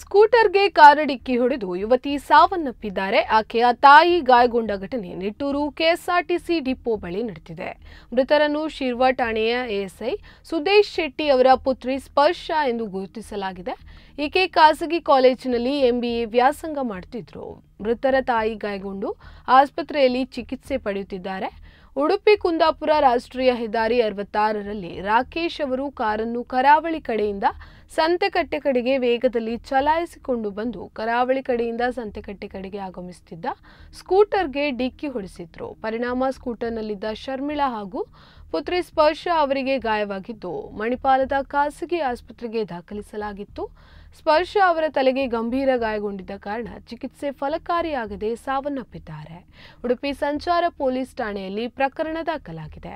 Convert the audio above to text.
ಸ್ಕೂಟರ್ಗೆ car ಡಿಕ್ಕಿ ಹೊಡೆದು ಯುವತಿ ಸಾವನ್ನಪ್ಪಿದ್ದಾರೆ. ಆಕೆಯ ತಾಯಿ ಗಾಯಗೊಂಡ ಘಟನೆ ನಿಟ್ಟೂರು ಕೆಎಸ್ಆರ್ಟಿಸಿ ಡಿಪೋ ಬಳಿ ನಡೆದಿದೆ. ಮೃತರನ್ನು ಶಿರ್ವ ಠಾಣೆಯ ಎಎಸ್ಐ ಸುದೇಶ್ ಶೆಟ್ಟಿ ಅವರ ಪುತ್ರಿ ಸ್ಪರ್ಶ ಎಂದು ಗುರುತಿಸಲಾಗಿದೆ. ಈಕೆ ಖಾಸಗಿ ಕಾಲೇಜಿನಲ್ಲಿ ಎಂಬಿಎ ವ್ಯಾಸಂಗ ಮಾಡುತ್ತಿದ್ದರು. ಮೃತರ ತಾಯಿ ಗಾಯಗೊಂಡು ಆಸ್ಪತ್ರೆಯಲ್ಲಿ ಚಿಕಿತ್ಸೆ ಪಡೆಯುತ್ತಿದ್ದಾರೆ. ಉಡುಪಿ ಕುಂದಾಪುರ ರಾಷ್ಟ್ರೀಯ ಹೆದ್ದಾರಿ 66ರಲ್ಲಿ ರಾಕೇಶ್ ಅವರು ಕಾರನ್ನು ಕರಾವಳಿ ಕಡೆಯಿಂದ ಸಂತೆಕಟ್ಟೆ ಕಡೆಗೆ ವೇಗದಲ್ಲಿ ಚಲಾಯಿಸಿಕೊಂಡು ಬಂದು ಕರಾವಳಿ ಕಡೆಯಿಂದ ಸಂತೆಕಟ್ಟೆ ಕಡೆಗೆ ಆಗಮಿಸುತ್ತಿದ್ದ ಸ್ಕೂಟರ್ಗೆ ಡಿಕ್ಕಿ ಹೊಡೆಸಿದ್ರು. ಪರಿಣಾಮ ಸ್ಕೂಟರ್ನಲ್ಲಿದ್ದ ಶರ್ಮಿಳಾ ಹಾಗೂ ಪುತ್ರಿ ಸ್ಪರ್ಶ ಅವರಿಗೆ ಗಾಯವಾಗಿದ್ದು ಮಣಿಪಾಲದ ಖಾಸಗಿ ಆಸ್ಪತ್ರೆಗೆ ದಾಖಲಿಸಲಾಗಿತ್ತು. ಸ್ಪರ್ಶ ಅವರ ತಲೆಗೆ ಗಂಭೀರ ಗಾಯಗೊಂಡಿದ್ದ ಕಾರಣ ಚಿಕಿತ್ಸೆ ಫಲಕಾರಿಯಾಗದೆ ಸಾವನ್ನಪ್ಪಿದ್ದಾರೆ. ಉಡುಪಿ ಸಂಚಾರ ಪೊಲೀಸ್ ಠಾಣೆಯಲ್ಲಿ ಪ್ರಕರಣ ದಾಖಲಾಗಿದೆ.